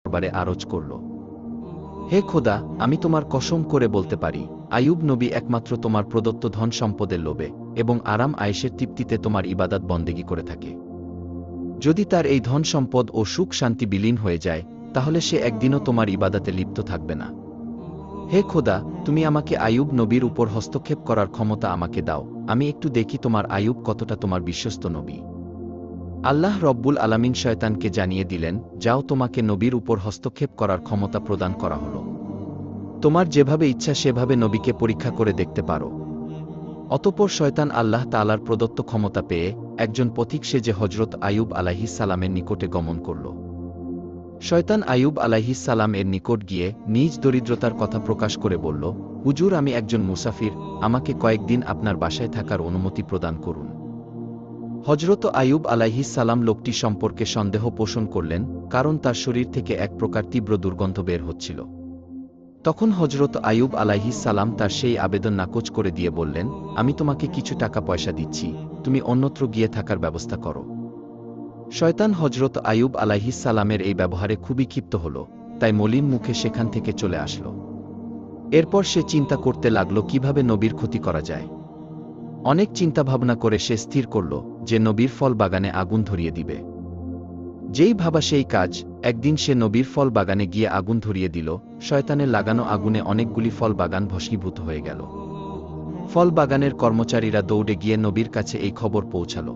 দরবারে আরজ করল, হে খোদা, আমি তোমার কসম করে বলতে পারি, আইয়ুব নবী একমাত্র তোমার প্রদত্ত ধন সম্পদের লোভে এবং আরাম আয়েশের তৃপ্তিতে তোমার ইবাদত বন্দেগী করে থাকে। যদি তার এই ধন সম্পদ ও সুখ শান্তি বিলীন হয়ে যায়, তাহলে সে একদিনও তোমার ইবাদতে লিপ্ত থাকবে না। হে খোদা, তুমি আমাকে আইয়ুব নবীর উপর হস্তক্ষেপ করার ক্ষমতা আমাকে দাও, আমি একটু দেখি তোমার আইয়ুব কতটা তোমার বিশ্বস্ত নবী। আল্লাহ রব্বুল আলামিন শয়তানকে জানিয়ে দিলেন, যাও, তোমাকে নবীর উপর হস্তক্ষেপ করার ক্ষমতা প্রদান করা হল। তোমার যেভাবে ইচ্ছা সেভাবে নবীকে পরীক্ষা করে দেখতে পারো। অতঃপর শয়তান আল্লাহ তাআলার প্রদত্ত ক্ষমতা পেয়ে একজন পথিক সেজে হজরত আইয়ুব আলাইহিস সালামের নিকটে গমন করল। শয়তান আইয়ুব আলাইহিস সালাম এর নিকট গিয়ে নিজ দরিদ্রতার কথা প্রকাশ করে বলল, হুজুর, আমি একজন মুসাফির, আমাকে কয়েকদিন আপনার বাসায় থাকার অনুমতি প্রদান করুন। হজরত আইয়ুব আলাইহিস সালাম লোকটি সম্পর্কে সন্দেহ পোষণ করলেন, কারণ তার শরীর থেকে এক প্রকার তীব্র দুর্গন্ধ বের হচ্ছিল। তখন হজরত আইয়ুব আলাইহিস সালাম তার সেই আবেদন নাকচ করে দিয়ে বললেন, আমি তোমাকে কিছু টাকা পয়সা দিচ্ছি, তুমি অন্যত্র গিয়ে থাকার ব্যবস্থা করো। শয়তান হজরত আইয়ুব আলাইহিস সালামের এই ব্যবহারে খুবই ক্ষিপ্ত হল, তাই মলিন মুখে সেখান থেকে চলে আসল। এরপর সে চিন্তা করতে লাগল কিভাবে নবীর ক্ষতি করা যায়। অনেক চিন্তাভাবনা করে সে স্থির করল যে নবীর ফল বাগানে আগুন ধরিয়ে দিবে। যেই ভাবা সেই কাজ, একদিন সে নবীর ফল বাগানে গিয়ে আগুন ধরিয়ে দিল। শয়তানের লাগানো আগুনে অনেকগুলি ফল বাগান ভস্মীভূত হয়ে গেল। ফল বাগানের কর্মচারীরা দৌড়ে গিয়ে নবীর কাছে এই খবর পৌঁছাল।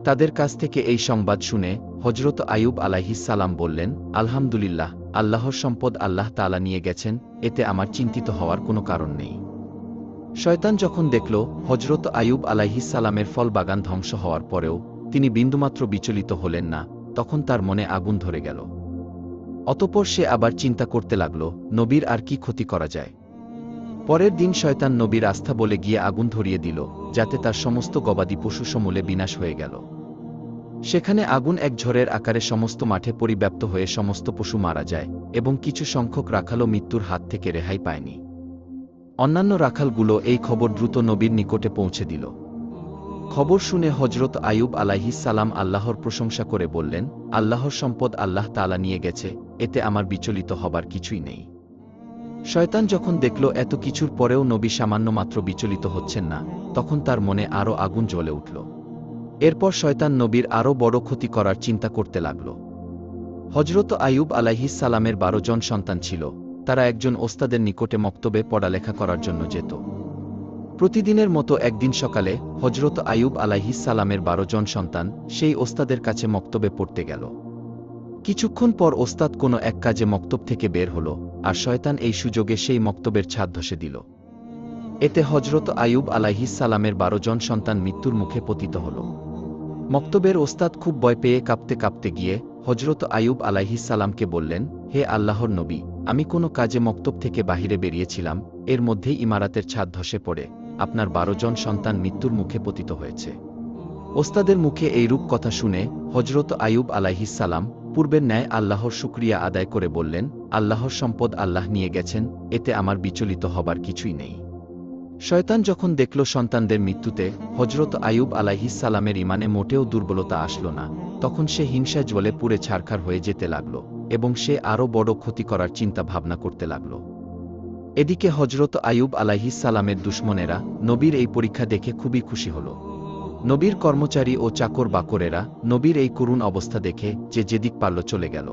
তাদের কাছ থেকে এই সংবাদ শুনে হজরত আইয়ুব আলাইহিস সালাম বললেন, আলহামদুলিল্লাহ, আল্লাহর সম্পদ আল্লাহ তাআলা নিয়ে গেছেন, এতে আমার চিন্তিত হওয়ার কোনো কারণ নেই। শয়তান যখন দেখল হজরত আইয়ুব আলাইহিস সালামের ফল বাগান ধ্বংস হওয়ার পরেও তিনি বিন্দুমাত্র বিচলিত হলেন না, তখন তার মনে আগুন ধরে গেল। অতঃপর সে আবার চিন্তা করতে লাগল, নবীর আর কি ক্ষতি করা যায়। পরের দিন শয়তান নবীর আস্থা বলে গিয়ে আগুন ধরিয়ে দিল, যাতে তার সমস্ত গবাদি পশু সমূলে বিনাশ হয়ে গেল। সেখানে আগুন এক ঝড়ের আকারে সমস্ত মাঠে পরিব্যাপ্ত হয়ে সমস্ত পশু মারা যায় এবং কিছু সংখ্যক রাখালও মৃত্যুর হাত থেকে রেহাই পায়নি। অন্যান্য রাখালগুলো এই খবর দ্রুত নবীর নিকটে পৌঁছে দিল। খবর শুনে হজরত আইয়ুব আলাইহিস সালাম আল্লাহর প্রশংসা করে বললেন, আল্লাহর সম্পদ আল্লাহ তাআলা নিয়ে গেছে, এতে আমার বিচলিত হবার কিছুই নেই। শয়তান যখন দেখল এত কিছুর পরেও নবী সামান্য মাত্র বিচলিত হচ্ছেন না, তখন তার মনে আরও আগুন জ্বলে উঠল। এরপর শয়তান নবীর আরও বড় ক্ষতি করার চিন্তা করতে লাগল। হজরত আইয়ুব আলাইহিস সালামের 12 জন সন্তান ছিল। তারা একজন ওস্তাদের নিকটে মক্তবে পড়ালেখা করার জন্য যেত। প্রতিদিনের মতো একদিন সকালে হজরত আইয়ুব আলাইহিস সালামের 12 জন সন্তান সেই ওস্তাদের কাছে মক্তবে পড়তে গেল। কিছুক্ষণ পর ওস্তাদ কোনো এক কাজে মক্তব থেকে বের হল, আর শয়তান এই সুযোগে সেই মক্তবের ছাদ ধসে দিল। এতে হজরত আইয়ুব আলাইহিস সালামের 12 জন সন্তান মৃত্যুর মুখে পতিত হল। মক্তবের ওস্তাদ খুব ভয় পেয়ে কাঁপতে কাঁপতে গিয়ে হজরত আইয়ুব আলাইহিস সালামকে বললেন, হে আল্লাহর নবী, আমি কোনো কাজে মক্তব থেকে বাহিরে বেরিয়েছিলাম, এর মধ্যেই ইমারাতের ছাদ ধসে পড়ে আপনার 12 জন সন্তান মৃত্যুর মুখে পতিত হয়েছে। ওস্তাদের মুখে এইরূপ কথা শুনে হজরত আইয়ুব আলাইহিস সালাম পূর্বের ন্যায় আল্লাহর শুকরিয়া আদায় করে বললেন, আল্লাহর সম্পদ আল্লাহ নিয়ে গেছেন, এতে আমার বিচলিত হবার কিছুই নেই। শয়তান যখন দেখল সন্তানদের মৃত্যুতে হজরত আইয়ুব আলাইহিস সালামের ইমানে মোটেও দুর্বলতা আসল না, তখন সে হিংসায় জ্বলে পুড়ে ছারখার হয়ে যেতে লাগল এবং সে আরও বড় ক্ষতি করার চিন্তা ভাবনা করতে লাগল। এদিকে হজরত আইয়ুব আলাইহিস সালামের দুশমনেরা নবীর এই পরীক্ষা দেখে খুবই খুশি হল। নবীর কর্মচারী ও চাকর বাকরেরা নবীর এই করুণ অবস্থা দেখে যে যেদিক পারল চলে গেল।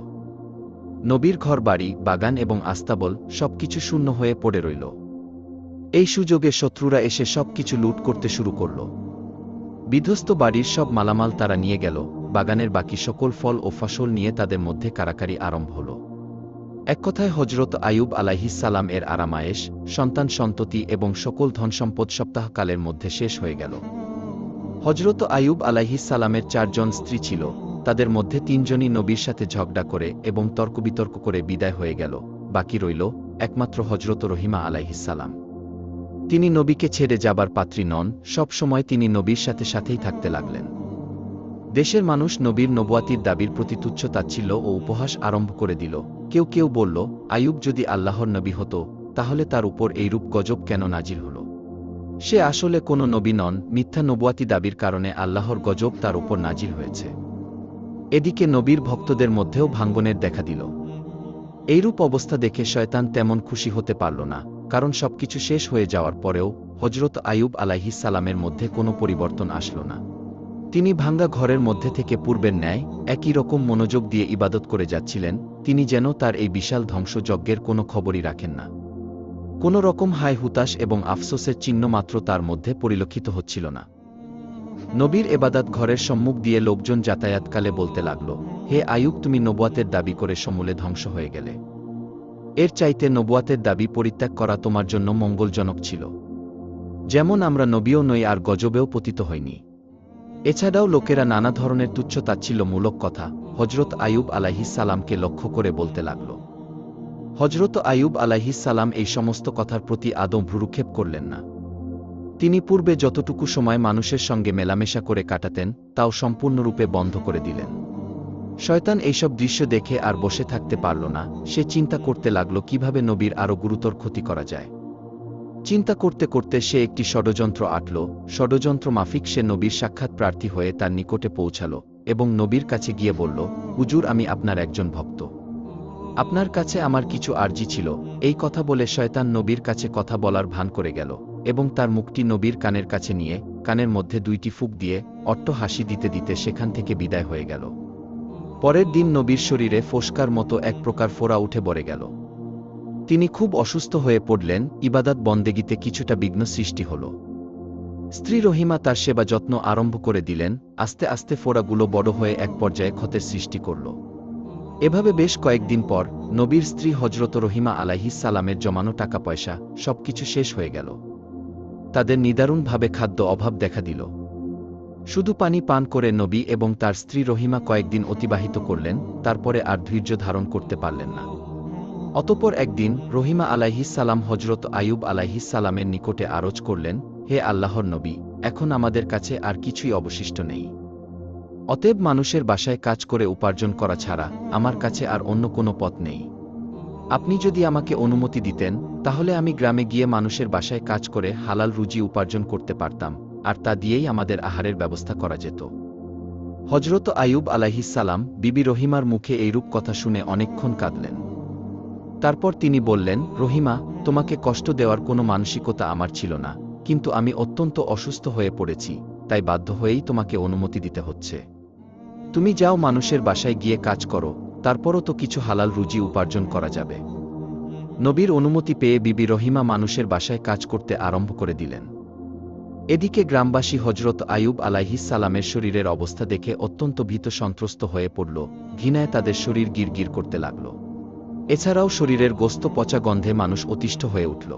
নবীর ঘর বাড়ি, বাগান এবং আস্তাবল সবকিছু শূন্য হয়ে পড়ে রইল। এই সুযোগে শত্রুরা এসে সবকিছু লুট করতে শুরু করল। বিধ্বস্ত বাড়ির সব মালামাল তারা নিয়ে গেল, বাগানের বাকি সকল ফল ও ফসল নিয়ে তাদের মধ্যে কারাকারি আরম্ভ হল। এক কথায় হজরত আইয়ুব আলাইহিস সালাম এর আরামায়েশ, সন্তান সন্ততি এবং সকল ধনসম্পদ সপ্তাহকালের মধ্যে শেষ হয়ে গেল। হজরত আইয়ুব আলাইহিস সালামের 4 জন স্ত্রী ছিল, তাদের মধ্যে 3 জনই নবীর সাথে ঝগড়া করে এবং তর্কবিতর্ক করে বিদায় হয়ে গেল। বাকি রইল একমাত্র হজরত রহিমা আলাইহিস সালাম। তিনি নবীকে ছেড়ে যাবার পাত্রী নন, সব সময় তিনি নবীর সাথে সাথেই থাকতে লাগলেন। দেশের মানুষ নবীর নবুয়াতির দাবির প্রতি তুচ্ছ তাচ্ছিল্য ও উপহাস আরম্ভ করে দিল। কেউ কেউ বলল, আইয়ুব যদি আল্লাহর নবী হতো, তাহলে তার উপর এইরূপ গজব কেন নাজিল হল? সে আসলে কোনো নবী নন, মিথ্যা নবুয়াতি দাবির কারণে আল্লাহর গজব তার উপর নাজিল হয়েছে। এদিকে নবীর ভক্তদের মধ্যেও ভাঙ্গনের দেখা দিল। এইরূপ অবস্থা দেখে শয়তান তেমন খুশি হতে পারল না, কারণ সবকিছু শেষ হয়ে যাওয়ার পরেও হজরত আইয়ুব আলাইহিস সালামের মধ্যে কোনো পরিবর্তন আসল না। তিনি ভাঙ্গা ঘরের মধ্যে থেকে পূর্বের ন্যায় একই রকম মনোযোগ দিয়ে ইবাদত করে যাচ্ছিলেন, তিনি যেন তার এই বিশাল ধ্বংসযজ্ঞের কোনো খবরই রাখেন না। কোনো রকম হায় হুতাশ এবং আফসোসের চিহ্ন মাত্র তার মধ্যে পরিলক্ষিত হচ্ছিল না। নবীর এবাদাত ঘরের সম্মুখ দিয়ে লোকজন যাতায়াতকালে বলতে লাগল, হে আইয়ুব, তুমি নবুয়াতের দাবি করে সমূলে ধ্বংস হয়ে গেলে। এর চাইতে নবুয়াতের দাবি পরিত্যাগ করা তোমার জন্য মঙ্গলজনক ছিল। যেমন আমরা নবীও নই আর গজবেও পতিত হইনি। এছাড়াও লোকেরা নানা ধরনের তুচ্ছ-তাচ্ছিল্যমূলক কথা হজরত আইয়ুব আলাইহিস সালামকে লক্ষ্য করে বলতে লাগল। হজরত আইয়ুব আলাইহিস সালাম এই সমস্ত কথার প্রতি আদৌ ভ্রুক্ষেপ করলেন না। তিনি পূর্বে যতটুকু সময় মানুষের সঙ্গে মেলামেশা করে কাটাতেন তাও সম্পূর্ণরূপে বন্ধ করে দিলেন। শয়তান এইসব দৃশ্য দেখে আর বসে থাকতে পারল না, সে চিন্তা করতে লাগল কিভাবে নবীর আরও গুরুতর ক্ষতি করা যায়। চিন্তা করতে করতে সে একটি ষড়যন্ত্র আঁটল। ষড়যন্ত্র মাফিক সে নবীর সাক্ষাৎ প্রার্থী হয়ে তার নিকটে পৌঁছাল এবং নবীর কাছে গিয়ে বলল, হুজুর, আমি আপনার একজন ভক্ত। আপনার কাছে আমার কিছু আরজি ছিল। এই কথা বলে শয়তান নবীর কাছে কথা বলার ভান করে গেল এবং তার মুখটি নবীর কানের কাছে নিয়ে কানের মধ্যে দুইটি ফুঁক দিয়ে অট্ট হাসি দিতে দিতে সেখান থেকে বিদায় হয়ে গেল। পরের দিন নবীর শরীরে ফোস্কার মতো এক প্রকার ফোড়া উঠে পড়ে গেল। তিনি খুব অসুস্থ হয়ে পড়লেন, ইবাদত বন্দেগীতে কিছুটা বিঘ্ন সৃষ্টি হল। স্ত্রী রহিমা তার সেবা যত্ন আরম্ভ করে দিলেন, আস্তে আস্তে ফোড়াগুলো বড় হয়ে এক পর্যায়ে ক্ষতের সৃষ্টি করল। এভাবে বেশ কয়েকদিন পর নবীর স্ত্রী হজরত রহিমা আলাইহিস সালামের জমানো টাকা পয়সা সবকিছু শেষ হয়ে গেল। তাদের নিদারুণভাবে খাদ্য অভাব দেখা দিল। শুধু পানি পান করে নবী এবং তার স্ত্রী রহিমা কয়েকদিন অতিবাহিত করলেন, তারপরে আর ধৈর্য ধারণ করতে পারলেন না। অতঃপর একদিন রহিমা আলাইহিস সালাম হজরত আইয়ুব আলাইহিস সালামের নিকটে আরজ করলেন, হে আল্লাহর নবী, এখন আমাদের কাছে আর কিছুই অবশিষ্ট নেই। অতএব মানুষের বাসায় কাজ করে উপার্জন করা ছাড়া আমার কাছে আর অন্য কোনো পথ নেই। আপনি যদি আমাকে অনুমতি দিতেন তাহলে আমি গ্রামে গিয়ে মানুষের বাসায় কাজ করে হালাল রুজি উপার্জন করতে পারতাম, আর তা দিয়েই আমাদের আহারের ব্যবস্থা করা যেত। হজরত আইয়ুব আলাইহিস সালাম বিবি রহিমার মুখে এইরূপ কথা শুনে অনেকক্ষণ কাঁদলেন। তারপর তিনি বললেন, রহিমা, তোমাকে কষ্ট দেওয়ার কোনো মানসিকতা আমার ছিল না, কিন্তু আমি অত্যন্ত অসুস্থ হয়ে পড়েছি, তাই বাধ্য হয়েই তোমাকে অনুমতি দিতে হচ্ছে। তুমি যাও, মানুষের বাসায় গিয়ে কাজ করো, তারপরও তো কিছু হালাল রুজি উপার্জন করা যাবে। নবীর অনুমতি পেয়ে বিবি রহিমা মানুষের বাসায় কাজ করতে আরম্ভ করে দিলেন। এদিকে গ্রামবাসী হজরত আইয়ুব আলাইহিস সালামের শরীরের অবস্থা দেখে অত্যন্ত ভীত সন্ত্রস্ত হয়ে পড়ল, ঘৃণায় তাদের শরীর গিরগির করতে লাগল। এছাড়াও শরীরের গোস্ত পচা গন্ধে মানুষ অতিষ্ঠ হয়ে উঠল।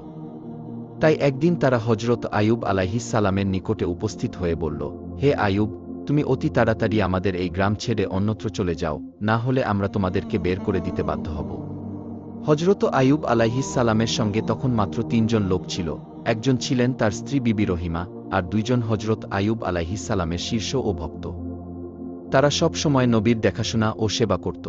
তাই একদিন তারা হজরত আইয়ুব আলাইহিস সালামের নিকটে উপস্থিত হয়ে বলল, হে আইয়ুব, তুমি অতি তাড়াতাড়ি আমাদের এই গ্রাম ছেড়ে অন্যত্র চলে যাও, না হলে আমরা তোমাদেরকে বের করে দিতে বাধ্য হব। হজরত আইয়ুব আলাইহিস সালামের সঙ্গে তখন মাত্র ৩ জন লোক ছিল। একজন ছিলেন তার স্ত্রী বিবি রহিমা, আর 2 জন হজরত আইয়ুব আলাইহিস সালামের শীর্ষ ও ভক্ত। তারা সব সময় নবীর দেখাশোনা ও সেবা করত।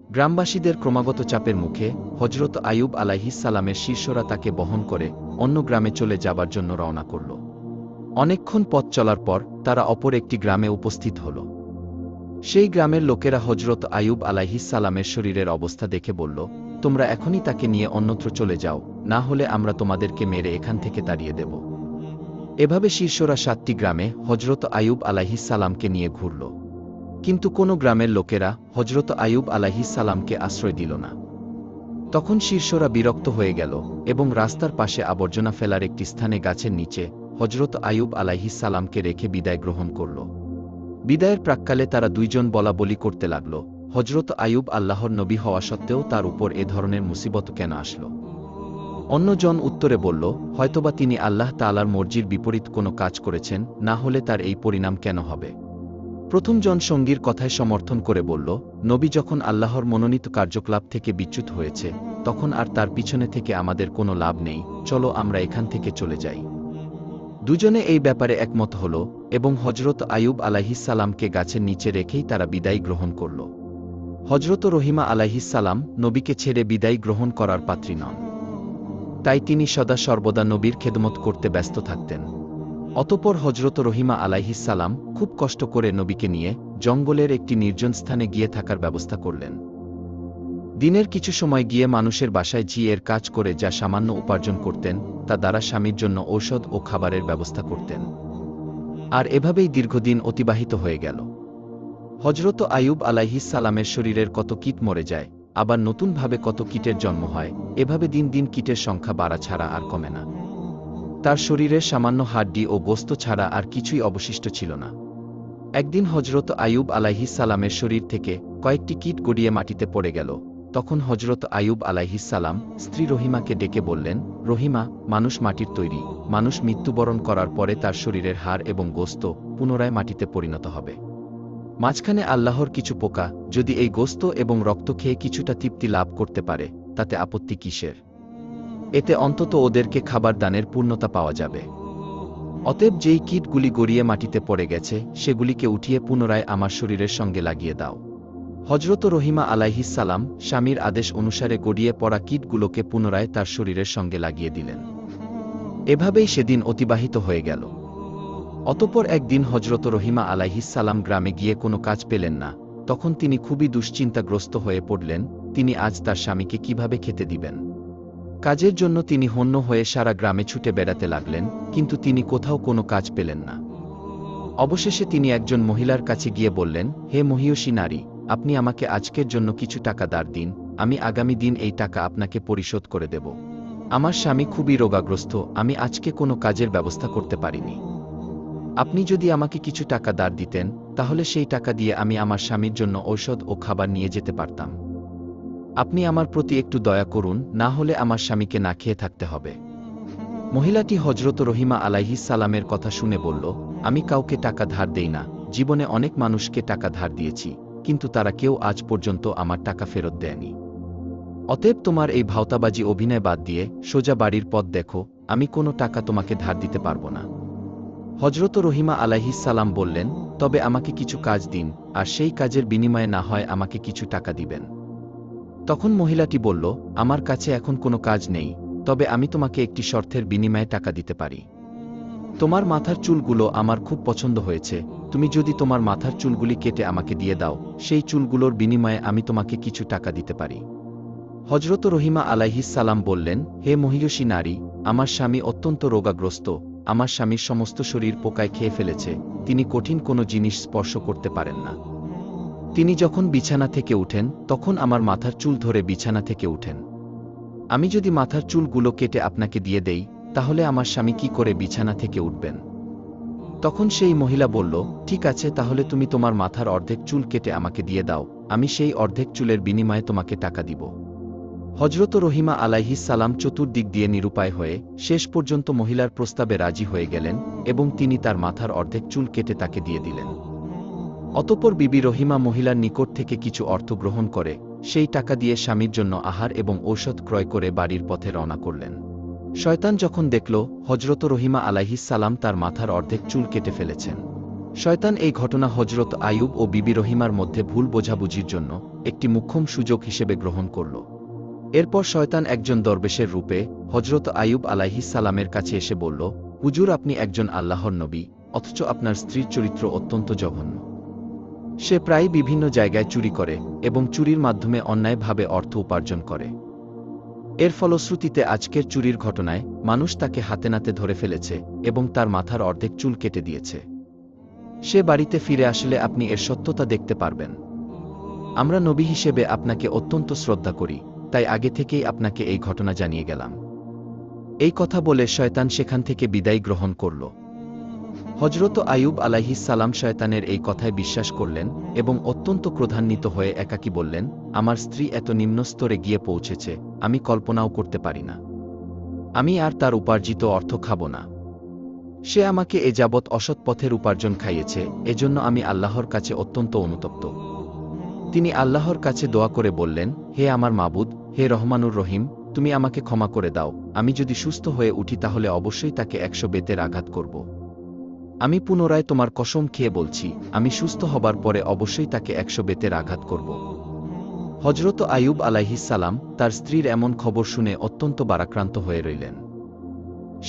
গ্রামবাসীদের ক্রমাগত চাপের মুখে হজরত আইয়ুব আলাইহিস সালামের শিষ্যরা তাকে বহন করে অন্য গ্রামে চলে যাবার জন্য রওনা করল। অনেকক্ষণ পথ চলার পর তারা অপর একটি গ্রামে উপস্থিত হল। সেই গ্রামের লোকেরা হজরত আইয়ুব আলাইহিস সালামের শরীরের অবস্থা দেখে বলল, তোমরা এখনই তাকে নিয়ে অন্যত্র চলে যাও, না হলে আমরা তোমাদেরকে মেরে এখান থেকে তাড়িয়ে দেব। এভাবে শিষ্যরা 7টি গ্রামে হজরত আইয়ুব আলাইহিস সালামকে নিয়ে ঘুরল, কিন্তু কোনো গ্রামের লোকেরা হজরত আইয়ুব আলাইহিস সালামকে আশ্রয় দিল না। তখন শিষ্যরা বিরক্ত হয়ে গেল এবং রাস্তার পাশে আবর্জনা ফেলার একটি স্থানে গাছের নিচে হজরত আইয়ুব আলাইহিস সালামকে রেখে বিদায় গ্রহণ করল। বিদায়ের প্রাক্কালে তারা 2 জন বলাবলি করতে লাগল, হজরত আইয়ুব আল্লাহর নবী হওয়া সত্ত্বেও তার উপর এ ধরনের মুসিবত কেন আসল? অন্যজন উত্তরে বলল, হয়তোবা তিনি আল্লাহ তাআলার মর্জির বিপরীত কোনো কাজ করেছেন, না হলে তার এই পরিণাম কেন হবে? প্রথম জন সঙ্গীর কথায় সমর্থন করে বলল, নবী যখন আল্লাহর মনোনীত কার্যকলাপ থেকে বিচ্যুত হয়েছে তখন আর তার পিছনে থেকে আমাদের কোনো লাভ নেই, চলো আমরা এখান থেকে চলে যাই। দুজনে এই ব্যাপারে একমত হল এবং হজরত আইয়ুব আলাইহিস সালামকে গাছের নিচে রেখেই তারা বিদায় গ্রহণ করল। হজরত রহিমা আলাইহিস সালাম নবীকে ছেড়ে বিদায় গ্রহণ করার পাত্রী নন, তাই তিনি সদা সর্বদা নবীর খেদমত করতে ব্যস্ত থাকতেন। অতঃপর হজরত রহিমা আলাইহিস সালাম খুব কষ্ট করে নবীকে নিয়ে জঙ্গলের একটি নির্জন স্থানে গিয়ে থাকার ব্যবস্থা করলেন। দিনের কিছু সময় গিয়ে মানুষের বাসায় এর কাজ করে যা সামান্য উপার্জন করতেন তা দ্বারা স্বামীর জন্য ঔষধ ও খাবারের ব্যবস্থা করতেন। আর এভাবেই দীর্ঘদিন অতিবাহিত হয়ে গেল। হজরত আইয়ুব আলাইহিস সালামের শরীরের কত কীট মরে যায়, আবার নতুনভাবে কত কীটের জন্ম হয়, এভাবে দিন দিন কীটের সংখ্যা বাড়া ছাড়া আর কমে না। তার শরীরের সামান্য হাড্ডি ও গোস্ত ছাড়া আর কিছুই অবশিষ্ট ছিল না। একদিন হজরত আইয়ুব আলাইহিস সালামের শরীর থেকে কয়েকটি কীট গড়িয়ে মাটিতে পড়ে গেল। তখন হজরত আইয়ুব আলাইহিস সালাম স্ত্রী রহিমাকে ডেকে বললেন, রহিমা, মানুষ মাটির তৈরি, মানুষ মৃত্যুবরণ করার পরে তার শরীরের হাড় এবং গোস্ত পুনরায় মাটিতে পরিণত হবে। মাঝখানে আল্লাহর কিছু পোকা যদি এই গোস্ত এবং রক্ত খেয়ে কিছুটা তৃপ্তি লাভ করতে পারে, তাতে আপত্তি কিসের? এতে অন্তত ওদেরকে খাবার দানের পূর্ণতা পাওয়া যাবে। অতএব যেই কীটগুলি গড়িয়ে মাটিতে পড়ে গেছে সেগুলিকে উঠিয়ে পুনরায় আমার শরীরের সঙ্গে লাগিয়ে দাও। হজরত রহিমা আলাইহিস সালাম স্বামীর আদেশ অনুসারে গড়িয়ে পড়া কীটগুলোকে পুনরায় তার শরীরের সঙ্গে লাগিয়ে দিলেন। এভাবেই সেদিন অতিবাহিত হয়ে গেল। অতঃপর একদিন হজরত রহিমা আলাইহিস সালাম গ্রামে গিয়ে কোনো কাজ পেলেন না। তখন তিনি খুবই দুশ্চিন্তাগ্রস্ত হয়ে পড়লেন, তিনি আজ তার স্বামীকে কিভাবে খেতে দিবেন। কাজের জন্য তিনি হন্য হয়ে সারা গ্রামে ছুটে বেড়াতে লাগলেন, কিন্তু তিনি কোথাও কোনো কাজ পেলেন না। অবশেষে তিনি একজন মহিলার কাছে গিয়ে বললেন, হে মহিয়সী নারী, আপনি আমাকে আজকের জন্য কিছু টাকা ধার দিন, আমি আগামী দিন এই টাকা আপনাকে পরিশোধ করে দেব। আমার স্বামী খুবই রোগাগ্রস্ত, আমি আজকে কোনো কাজের ব্যবস্থা করতে পারিনি। আপনি যদি আমাকে কিছু টাকা ধার দিতেন, তাহলে সেই টাকা দিয়ে আমি আমার স্বামীর জন্য ঔষধ ও খাবার নিয়ে যেতে পারতাম। আপনি আমার প্রতি একটু দয়া করুন, না হলে আমার স্বামীকে না খেয়ে থাকতে হবে। মহিলাটি হজরত রহিমা আলাইহিস সালামের কথা শুনে বলল, আমি কাউকে টাকা ধার দেই না, জীবনে অনেক মানুষকে টাকা ধার দিয়েছি, কিন্তু তারা কেউ আজ পর্যন্ত আমার টাকা ফেরত দেয়নি। অতএব তোমার এই ভাওতাবাজি অভিনয় বাদ দিয়ে সোজা বাড়ির পথ দেখো, আমি কোনো টাকা তোমাকে ধার দিতে পারব না। হজরত রহিমা আলাইহিস সালাম বললেন, তবে আমাকে কিছু কাজ দিন, আর সেই কাজের বিনিময়ে না হয় আমাকে কিছু টাকা দিবেন। তখন মহিলাটি বলল, আমার কাছে এখন কোনো কাজ নেই, তবে আমি তোমাকে একটি শর্তের বিনিময়ে টাকা দিতে পারি। তোমার মাথার চুলগুলো আমার খুব পছন্দ হয়েছে, তুমি যদি তোমার মাথার চুলগুলি কেটে আমাকে দিয়ে দাও, সেই চুলগুলোর বিনিময়ে আমি তোমাকে কিছু টাকা দিতে পারি। হজরত রহিমা আলাইহিস সালাম বললেন, হে মহিয়সী নারী, আমার স্বামী অত্যন্ত রোগাগ্রস্ত, আমার স্বামীর সমস্ত শরীর পোকায় খেয়ে ফেলেছে, তিনি কঠিন কোনো জিনিস স্পর্শ করতে পারেন না। তিনি যখন বিছানা থেকে উঠেন তখন আমার মাথার চুল ধরে বিছানা থেকে উঠেন। আমি যদি মাথার চুলগুলো কেটে আপনাকে দিয়ে দেই, তাহলে আমার স্বামী কি করে বিছানা থেকে উঠবেন? তখন সেই মহিলা বলল, ঠিক আছে, তাহলে তুমি তোমার মাথার অর্ধেক চুল কেটে আমাকে দিয়ে দাও, আমি সেই অর্ধেক চুলের বিনিময়ে তোমাকে টাকা দিব। হজরত রহিমা আলাইহিস সালাম চতুর্দিক দিয়ে নিরুপায় হয়ে শেষ পর্যন্ত মহিলার প্রস্তাবে রাজি হয়ে গেলেন এবং তিনি তার মাথার অর্ধেক চুল কেটে তাকে দিয়ে দিলেন। অতঃপর বিবি রহিমা মহিলার নিকট থেকে কিছু অর্থ গ্রহণ করে সেই টাকা দিয়ে স্বামীর জন্য আহার এবং ঔষধ ক্রয় করে বাড়ির পথে রওনা করলেন। শয়তান যখন দেখল হজরত রহিমা আলাইহিস সালাম তার মাথার অর্ধেক চুল কেটে ফেলেছেন, শয়তান এই ঘটনা হজরত আইয়ুব ও বিবি রহিমার মধ্যে ভুল বোঝাবুঝির জন্য একটি মোক্ষম সুযোগ হিসেবে গ্রহণ করল। এরপর শয়তান একজন দরবেশের রূপে হজরত আইয়ুব আলাইহিস সালামের কাছে এসে বলল, হুজুর, আপনি একজন আল্লাহর নবী, অথচ আপনার স্ত্রীর চরিত্র অত্যন্ত জঘন্য। সে প্রায় বিভিন্ন জায়গায় চুরি করে এবং চুরির মাধ্যমে অন্যায়ভাবে অর্থ উপার্জন করে। এর ফলশ্রুতিতে আজকের চুরির ঘটনায় মানুষ তাকে হাতে নাতে ধরে ফেলেছে এবং তার মাথার অর্ধেক চুল কেটে দিয়েছে। সে বাড়িতে ফিরে আসলে আপনি এর সত্যতা দেখতে পারবেন। আমরা নবী হিসেবে আপনাকে অত্যন্ত শ্রদ্ধা করি, তাই আগে থেকেই আপনাকে এই ঘটনা জানিয়ে গেলাম। এই কথা বলে শয়তান সেখান থেকে বিদায় গ্রহণ করল। হজরত আইয়ুব আলাইহিস সালাম শয়তানের এই কথায় বিশ্বাস করলেন এবং অত্যন্ত ক্রোধান্বিত হয়ে একাকী বললেন, আমার স্ত্রী এত নিম্ন স্তরে গিয়ে পৌঁছেছে, আমি কল্পনাও করতে পারি না। আমি আর তার উপার্জিত অর্থ খাব না। সে আমাকে এ যাবৎ অসৎ পথের উপার্জন খাইয়েছে, এজন্য আমি আল্লাহর কাছে অত্যন্ত অনুতপ্ত। তিনি আল্লাহর কাছে দোয়া করে বললেন, হে আমার মাবুদ, হে রহমানুর রহিম, তুমি আমাকে ক্ষমা করে দাও, আমি যদি সুস্থ হয়ে উঠি তাহলে অবশ্যই তাকে 100 বেতের আঘাত করব। আমি পুনরায় তোমার কসম খেয়ে বলছি, আমি সুস্থ হবার পরে অবশ্যই তাকে 100 বেতের আঘাত করব। হজরত আইয়ুব আলাইহিস সালাম তার স্ত্রীর এমন খবর শুনে অত্যন্ত বারাক্রান্ত হয়ে রইলেন।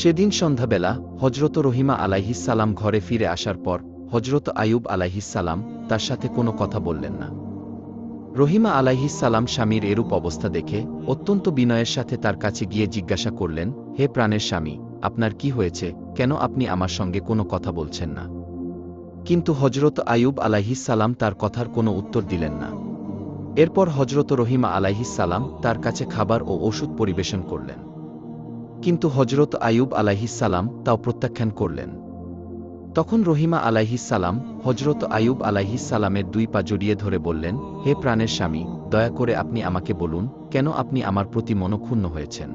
সেদিন সন্ধ্যাবেলা হজরত রহিমা আলাইহিস সালাম ঘরে ফিরে আসার পর হজরত আইয়ুব আলাইহিস সালাম তার সাথে কোনো কথা বললেন না। রহিমা আলাইহিস সালাম স্বামীর এরূপ অবস্থা দেখে অত্যন্ত বিনয়ের সাথে তার কাছে গিয়ে জিজ্ঞাসা করলেন, হে প্রাণের স্বামী, আপনার কি হয়েছে, কেন আপনি আমার সঙ্গে কোনো কথা বলছেন না? কিন্তু হজরত আইয়ুব আলাইহিস সালাম তার কথার কোনো উত্তর দিলেন না। এরপর হজরত রহিমা আলাইহিস সালাম তার কাছে খাবার ও ওষুধ পরিবেশন করলেন। কিন্তু হজরত আইয়ুব আলাইহিস সালাম তাও প্রত্যাখ্যান করলেন। তখন রহিমা আলাইহিস সালাম হজরত আইয়ুব আলাইহিস সালামের 2 পা জড়িয়ে ধরে বললেন, হে প্রাণের স্বামী, দয়া করে আপনি আমাকে বলুন, কেন আপনি আমার প্রতি মনক্ষুণ্ণ হয়েছেন?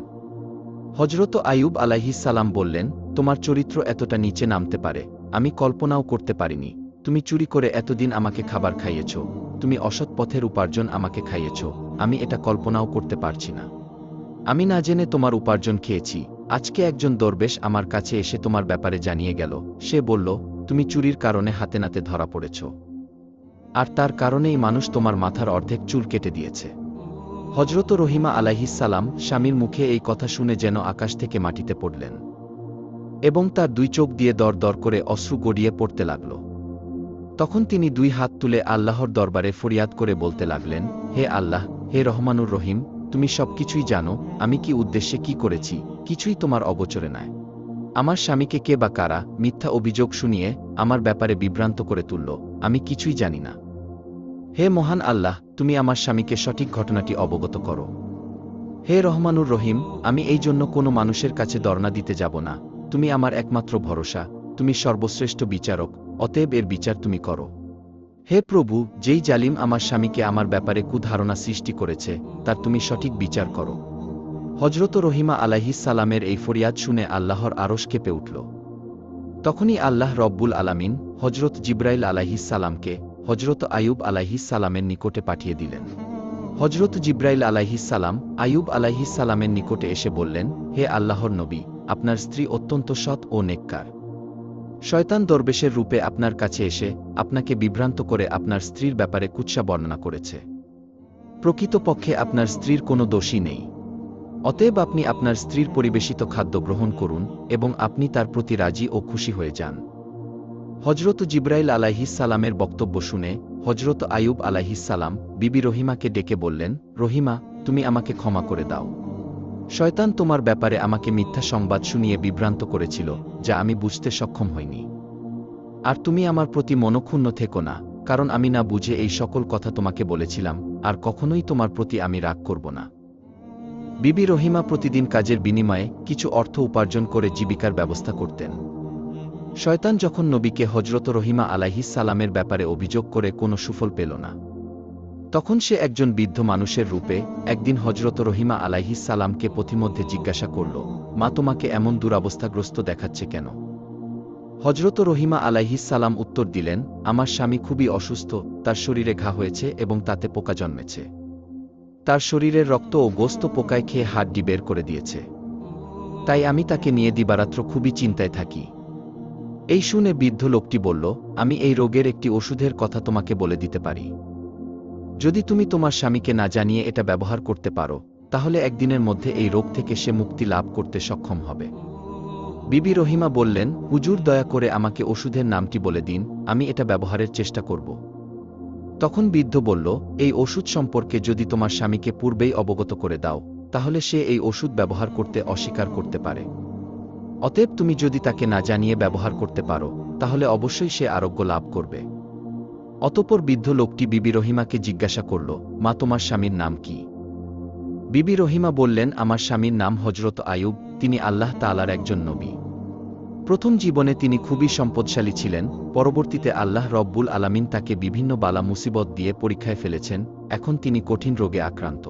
হজরত আইয়ুব আলাইহিস সালাম বললেন, তোমার চরিত্র এতটা নিচে নামতে পারে আমি কল্পনাও করতে পারিনি। তুমি চুরি করে এতদিন আমাকে খাবার খাইয়েছ, তুমি অসৎ পথের উপার্জন আমাকে খাইয়েছ, আমি এটা কল্পনাও করতে পারছি না। আমি না জেনে তোমার উপার্জন খেয়েছি। আজকে একজন দরবেশ আমার কাছে এসে তোমার ব্যাপারে জানিয়ে গেল। সে বলল, তুমি চুরির কারণে হাতে নাতে ধরা পড়েছ, আর তার কারণেই মানুষ তোমার মাথার অর্ধেক চুল কেটে দিয়েছে। হজরত রহিমা আলাইহিস সালাম স্বামীর মুখে এই কথা শুনে যেন আকাশ থেকে মাটিতে পড়লেন, এবং তার 2 চোখ দিয়ে দর দর করে অশ্রু গড়িয়ে পড়তে লাগল। তখন তিনি 2 হাত তুলে আল্লাহর দরবারে ফরিয়াদ করে বলতে লাগলেন, হে আল্লাহ, হে রহমানুর রহিম, তুমি সবকিছুই জানো, আমি কি উদ্দেশ্যে কি করেছি, কিছুই তোমার অগোচরে নয়। আমার স্বামীকে কে বা কারা মিথ্যা অভিযোগ শুনিয়ে আমার ব্যাপারে বিভ্রান্ত করে তুলল, আমি কিছুই জানি না। হে মহান আল্লাহ, তুমি আমার স্বামীকে সঠিক ঘটনাটি অবগত করো। হে রহমানুর রহিম, আমি এই জন্য কোনো মানুষের কাছে দরনা দিতে যাব না। তুমি আমার একমাত্র ভরসা, তুমি সর্বশ্রেষ্ঠ বিচারক, অতএব এর বিচার তুমি করো। হে প্রভু, যেই জালিম আমার স্বামীকে আমার ব্যাপারে কুধারণা সৃষ্টি করেছে, তার তুমি সঠিক বিচার করো। হজরত রহিমা আলাইহিস সালামের এই ফরিয়াদ শুনে আল্লাহর আরশ কেঁপে উঠল। তখনই আল্লাহ রব্বুল আলামিন হজরত জিব্রাইল আলাইহিস সালামকে হজরত আইয়ুব আলাইহিস সালামের নিকটে পাঠিয়ে দিলেন। হজরত জিব্রাইল আলাইহিস সালাম আইয়ুব আলাইহিস সালামের নিকটে এসে বললেন, হে আল্লাহর নবী, আপনার স্ত্রী অত্যন্ত সৎ ও নেককার। শয়তান দরবেশের রূপে আপনার কাছে এসে আপনাকে বিভ্রান্ত করে আপনার স্ত্রীর ব্যাপারে কুৎসা বর্ণনা করেছে। প্রকৃতপক্ষে আপনার স্ত্রীর কোনো দোষই নেই। অতএব আপনি আপনার স্ত্রীর পরিবেশিত খাদ্য গ্রহণ করুন এবং আপনি তার প্রতি রাজি ও খুশি হয়ে যান। হজরত জিব্রাইল আলাইহিস সালামের বক্তব্য শুনে হজরত আইয়ুব আলাইহিস সালাম বিবি রহিমাকে ডেকে বললেন, রহিমা, তুমি আমাকে ক্ষমা করে দাও। শয়তান তোমার ব্যাপারে আমাকে মিথ্যা সংবাদ শুনিয়ে বিভ্রান্ত করেছিল, যা আমি বুঝতে সক্ষম হইনি। আর তুমি আমার প্রতি মনক্ষুণ্ণ থেকো না, কারণ আমি না বুঝে এই সকল কথা তোমাকে বলেছিলাম, আর কখনোই তোমার প্রতি আমি রাগ করব না। বিবি রহিমা প্রতিদিন কাজের বিনিময়ে কিছু অর্থ উপার্জন করে জীবিকার ব্যবস্থা করতেন। শয়তান যখন নবীকে হজরত রহিমা আলাইহিস সালামের ব্যাপারে অভিযোগ করে কোনো সুফল পেল না, তখন সে একজন বৃদ্ধ মানুষের রূপে একদিন হজরত রহিমা আলাইহিস সালামকে পথিমধ্যে জিজ্ঞাসা করল, মা, তোমাকে এমন দুরবস্থাগ্রস্ত দেখাচ্ছে কেন? হজরত রহিমা আলাইহিস সালাম উত্তর দিলেন, আমার স্বামী খুবই অসুস্থ, তার শরীরে ঘা হয়েছে এবং তাতে পোকা জন্মেছে। তার শরীরের রক্ত ও গোস্ত পোকায় খেয়ে হাড্ডি বের করে দিয়েছে। তাই আমি তাকে নিয়ে দিবারাত্র খুবই চিন্তায় থাকি। এই শুনে বৃদ্ধ লোকটি বলল, আমি এই রোগের একটি ওষুধের কথা তোমাকে বলে দিতে পারি। যদি তুমি তোমার স্বামীকে না জানিয়ে এটা ব্যবহার করতে পারো, তাহলে একদিনের মধ্যে এই রোগ থেকে সে মুক্তি লাভ করতে সক্ষম হবে। বিবি রহিমা বললেন, হুজুর, দয়া করে আমাকে ওষুধের নামটি বলে দিন, আমি এটা ব্যবহারের চেষ্টা করব। তখন বৃদ্ধ বলল, এই ওষুধ সম্পর্কে যদি তোমার স্বামীকে পূর্বেই অবগত করে দাও, তাহলে সে এই ওষুধ ব্যবহার করতে অস্বীকার করতে পারে। অতএব তুমি যদি তাকে না জানিয়ে ব্যবহার করতে পারো, তাহলে অবশ্যই সে আরোগ্য লাভ করবে। অতঃপর বৃদ্ধ লোকটি বিবি রহিমাকে জিজ্ঞাসা করল, মা, তোমার স্বামীর নাম কি? বিবি রহিমা বললেন, আমার স্বামীর নাম হজরত আইয়ুব, তিনি আল্লাহ তাআলার একজন নবী। প্রথম জীবনে তিনি খুবই সম্পদশালী ছিলেন, পরবর্তীতে আল্লাহ রব্বুল আলামিন তাকে বিভিন্ন বালা মুসিবত দিয়ে পরীক্ষায় ফেলেছেন, এখন তিনি কঠিন রোগে আক্রান্ত।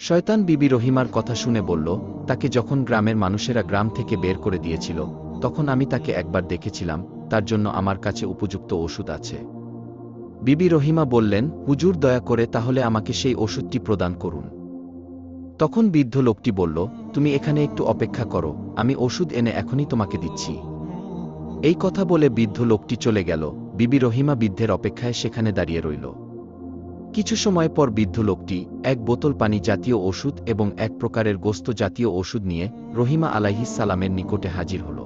শয়তান বিবি রহিমার কথা শুনে বলল, তাকে যখন গ্রামের মানুষেরা গ্রাম থেকে বের করে দিয়েছিল, তখন আমি তাকে একবার দেখেছিলাম, তার জন্য আমার কাছে উপযুক্ত ওষুধ আছে। বিবি রহিমা বললেন, হুজুর, দয়া করে তাহলে আমাকে সেই ওষুধটি প্রদান করুন। তখন বৃদ্ধ লোকটি বলল, তুমি এখানে একটু অপেক্ষা করো, আমি ওষুধ এনে এখনই তোমাকে দিচ্ছি। এই কথা বলে বৃদ্ধ লোকটি চলে গেল। বিবি রহিমা বৃদ্ধের অপেক্ষায় সেখানে দাঁড়িয়ে রইল। কিছু সময় পর বৃদ্ধ লোকটি এক বোতল পানি জাতীয় ওষুধ এবং এক প্রকারের গোস্ত জাতীয় ওষুধ নিয়ে রহিমা আলাইহিস সালামের নিকটে হাজির হল।